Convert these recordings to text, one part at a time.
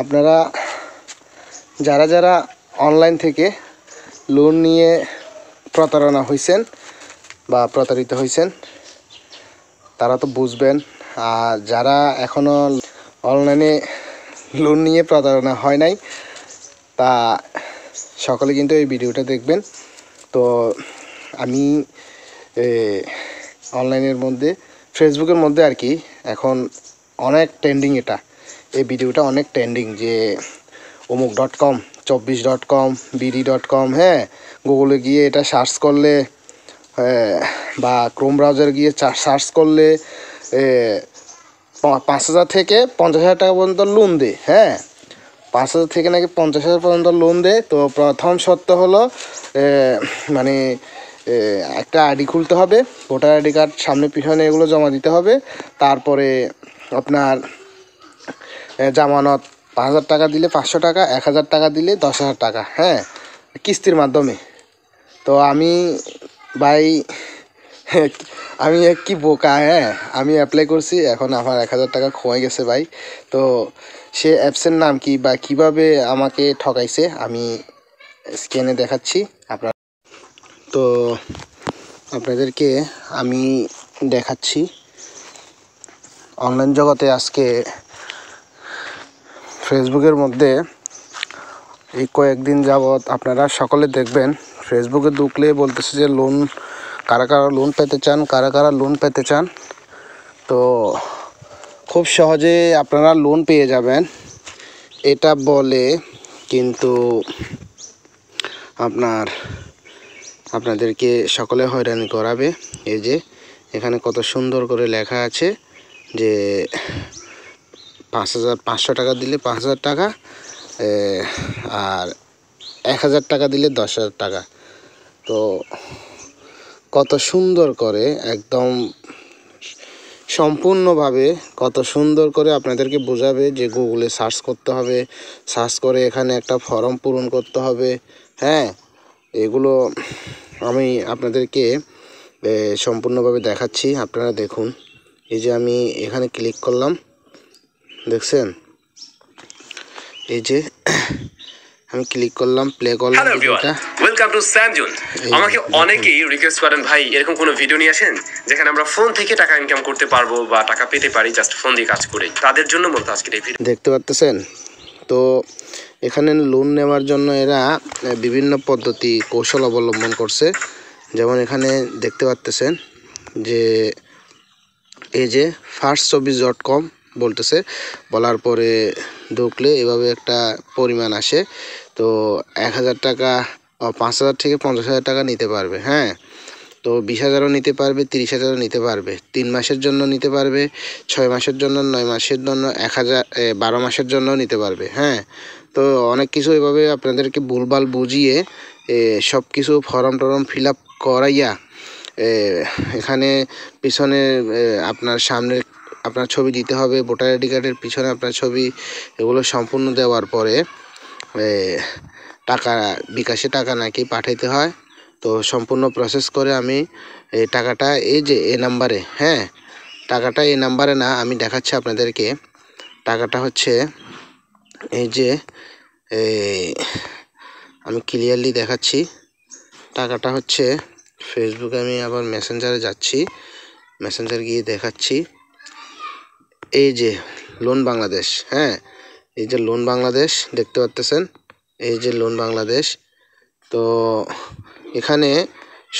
আপনারা যারা যারা অনলাইন থেকে লোন নিয়ে প্রতারণা হয়েছেন বা প্রতারিত হয়েছেন তারা তো বুঝবেন। আর যারা এখনও অনলাইনে লোন নিয়ে প্রতারণা হয় নাই তা সকলে কিন্তু এই ভিডিওটা দেখবেন। তো আমি অনলাইনের মধ্যে ফেসবুকের মধ্যে আর কি এখন অনেক ট্রেন্ডিং এই ভিডিওটা অনেক ট্রেন্ডিং যে অমুক.com 24.com BD.com, হ্যাঁ, গুগলে গিয়ে এটা সার্চ করলে বা ক্রোম ব্রাউজারে গিয়ে সার্চ করলে 5,000 থেকে 50,000 টাকা পর্যন্ত লোন দেয়। হ্যাঁ, 5,000 থেকে নাকি 50,000 পর্যন্ত লোন দেয়। তো প্রথম শর্ত হলো মানে একটা আইডি খুলতে হবে, ভোটার আইডি কার্ড সামনে পিছনে এগুলো জমা দিতে হবে। তারপরে আপনার জামানত 5,000 টাকা দিলে 500 টাকা, 1,000 টাকা দিলে 10,000 টাকা, হ্যাঁ, কিস্তির মাধ্যমে। তো আমি ভাই আমি কি বোকা, হ্যাঁ, আমি অ্যাপ্লাই করছি, এখন আমার 1,000 টাকা খোয়া গেছে ভাই। তো সে অ্যাপসের নাম কি বা কিভাবে আমাকে ঠকাইছে আমি স্ক্যানে দেখাচ্ছি তো আপনাদেরকে আমি দেখাচ্ছি। অনলাইন জগতে আজকে ফেসবুকের মধ্যে এই কয়েকদিন যাবৎ আপনারা সকলে দেখবেন ফেসবুকে ঢুকলে বলতেছে যে লোন কারা কারা লোন পেতে চান। তো খুব সহজে আপনারা লোন পেয়ে যাবেন এটা বলে, কিন্তু আপনাদেরকে সকলে হয়রানি করাবে। এই যে এখানে কত সুন্দর করে লেখা আছে যে 5,500 টাকা দিলে 5,000 টাকা, আর 1,000 টাকা দিলে 10,000 টাকা। তো কত সুন্দর করে একদম সম্পূর্ণভাবে কত সুন্দর করে আপনাদেরকে বোঝাবে যে গুগলে সার্চ করতে হবে, সার্চ করে এখানে একটা ফর্ম পূরণ করতে হবে। হ্যাঁ, এগুলো আমি আপনাদেরকে সম্পূর্ণভাবে দেখাচ্ছি, আপনারা দেখুন। এই যে আমি এখানে ক্লিক করলাম, দেখছেন, এই যে আমি ক্লিক করলাম, প্লে করলাম ভিডিওটা। Welcome to Samjun. আমাকে অনেকেই রিকোয়েস্ট করেন, ভাই এরকম কোনো ভিডিও নিয়ে আসেন যেখানে আমরা ফোন থেকে টাকা ইনকাম করতে পারবো বা টাকা পেতে পারি জাস্ট ফোন দিয়ে কাজ করে। তাদের জন্য মূলত আজকের এই ভিডিও। দেখতে পাচ্ছেন তো এখানে লোন নেওয়ার জন্য এরা বিভিন্ন পদ্ধতি কৌশল অবলম্বন করছে। যেমন এখানে দেখতে পাচ্ছেন যে এই যে first24.com বলতেছে, বলার পরে ঢুকলে এভাবে একটা পরিমাণ আসে। তো 1,000 টাকা 5,000 থেকে 50,000 টাকা নিতে পারবে। হ্যাঁ, তো 20,000ও নিতে পারবে, 30,000ও নিতে পারবে, 3 মাসের জন্য নিতে পারবে, 6 মাসের জন্য, 9 মাসের জন্য, 12 মাসের জন্য নিতে পারবে। হ্যাঁ, তো অনেক কিছু এভাবে আপনাদেরকে ভুলভাল বুঝিয়ে সব কিছু ফর্ম টর্ম ফিল আপ করাইয়া এখানে পিছনে আপনার সামনে আপনার ছবি দিতে হবে, ভোটার আইডি কার্ডের পিছনে আপনার ছবি, এগুলো সম্পূর্ণ দেওয়ার পরে টাকা বিকাশে টাকা নাকি পাঠাইতে হয়। তো সম্পূর্ণ প্রসেস করে আমি এই টাকাটা এই যে এই নাম্বারে, হ্যাঁ, টাকাটা এই নাম্বারে না, আমি দেখাচ্ছি আপনাদেরকে। টাকাটা হচ্ছে এই যে আমি ক্লিয়ারলি দেখাচ্ছি। টাকাটা হচ্ছে ফেসবুকে, আমি আবার মেসেঞ্জারে যাচ্ছি, মেসেঞ্জার গিয়ে দেখাচ্ছি। এই যে লোন বাংলাদেশ, হ্যাঁ, এই যে লোন বাংলাদেশ দেখতে পাচ্ছেন, এই যে লোন বাংলাদেশ। তো এখানে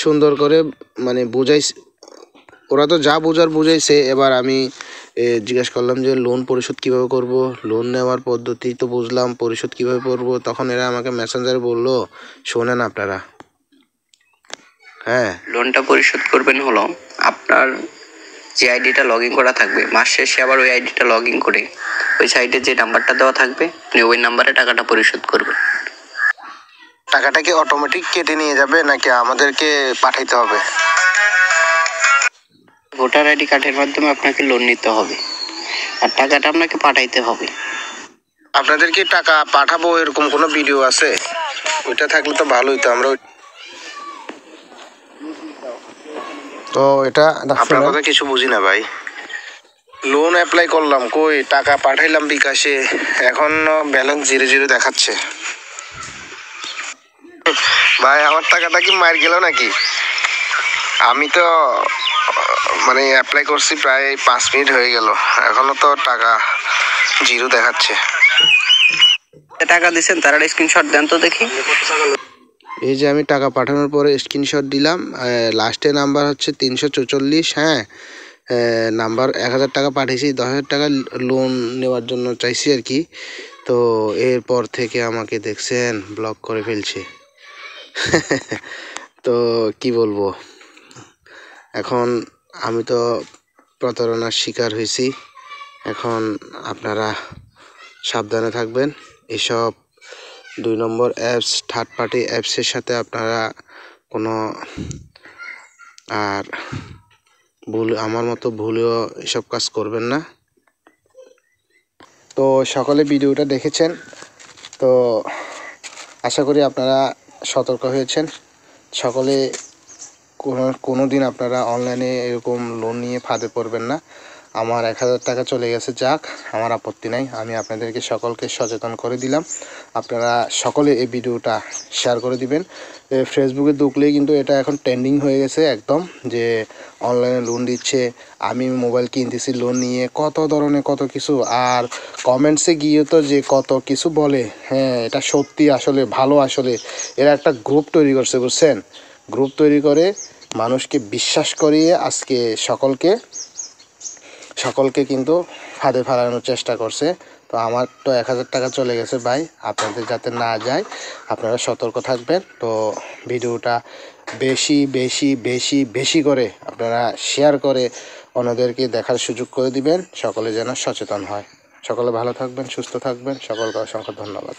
সুন্দর করে মানে বুঝাইছে, ওরা তো যা বোঝার বুঝাইছে। এবার আমি জিজ্ঞেস করলাম যে লোন পরিশোধ কিভাবে করব, লোন নেওয়ার পদ্ধতি তো বুঝলাম, পরিশোধ কিভাবে করব। তখন এরা আমাকে মেসেঞ্জারে বললো, শোনেন আপনারা, হ্যাঁ, লোনটা পরিশোধ করবেন হলো আপনার যে আইডিটা লগ ইন করা থাকবে, মাস শেষে আবার ওই আইডিটা লগ ইন করে ওই সাইটে যে নাম্বারটা দেওয়া থাকবে আপনি ওই নাম্বারে টাকাটা পরিশোধ করবেন। টাকাটা কি অটোমেটিক কেটে নিয়ে যাবে নাকি আমাদেরকে পাঠাইতে হবে? ভোটার আইডি কার্ডের মাধ্যমে আপনাকে লোন নিতে হবে আর টাকাটা আপনাকে পাঠাইতে হবে। আপনাদের কি টাকা পাঠাবো এরকম কোনো ভিডিও আছে? ওইটা থাকলে তো ভালোই, তো আমরা তো এটা আপনার কথা কিছু বুঝি না ভাই। লোন অ্যাপ্লাই করলাম, কই টাকা পাঠাইলাম বিকাশে, এখন ব্যালেন্স 0 দেখাচ্ছে। ভাই আমার টাকাটা কি মার গেল নাকি? আমি তো মানে অ্যাপ্লাই করছি প্রায় 5 মিনিট হয়ে গেল, এখনো তো টাকা 0 দেখাচ্ছে। টাকা দিচ্ছেন তার স্ক্রিনশট দেন তো দেখি। এই যে আমি টাকা পাঠানোর পরে স্ক্রিনশট দিলাম, লাস্টে নাম্বার হচ্ছে 344। হ্যাঁ, নাম্বার 1000 টাকা পাঠিয়েছি, 10,000 টাকা লোন নেওয়ার জন্য চাইছি আর কি। তো এরপর থেকে আমাকে দেখছেন ব্লক করে ফেলছে। তো কি বলবো, এখন আমি তো প্রতারণার শিকার হয়েছি। এখন আপনারা সাবধানে থাকবেন। এসব 2 নম্বর অ্যাপস, থার্ড পার্টি অ্যাপসের সাথে আপনারা কোনো আর আমার মতো ভুলেও এসব কাজ করবেন না। তো সকলে ভিডিওটা দেখেছেন, তো আশা করি আপনারা সতর্ক হয়েছেন। সকলে কোনো দিন আপনারা অনলাইনে এরকম লোন নিয়ে ফাঁদে পড়বেন না। আমার 1000 টাকা চলে গেছে, যাক, আমার আপত্তি নাই। আমি আপনাদেরকে সকলকে সচেতন করে দিলাম। আপনারা সকলে এই ভিডিওটা শেয়ার করে দিবেন। ফেসবুকে ঢুকলেই কিন্তু এটা এখন ট্রেন্ডিং হয়ে গেছে একদম, যে অনলাইনে লোন দিচ্ছে, আমি মোবাইল কিনতেছি লোন নিয়ে, কত ধরনের কত কিছু। আর কমেন্টসে গিয়ে তো যে কত কিছু বলে, হ্যাঁ এটা সত্যি, আসলে ভালো। আসলে এরা একটা গ্রুপ তৈরি করছে, বুঝছেন? গ্রুপ তৈরি করে মানুষকে বিশ্বাস করিয়ে আজকে সকলকে কিন্তু ফাঁদে ফেলানোর চেষ্টা করছে। তো আমার তো 1000 টাকা চলে গেছে ভাই, আপনাদের যাতে না যায় আপনারা সতর্ক থাকবেন। তো ভিডিওটা বেশি বেশি বেশি বেশি করে আপনারা শেয়ার করে অন্যদেরকে দেখার সুযোগ করে দিবেন, সকলে যেন সচেতন হয়। সকলে ভালো থাকবেন, সুস্থ থাকবেন, সকলকে অসংখ্য ধন্যবাদ।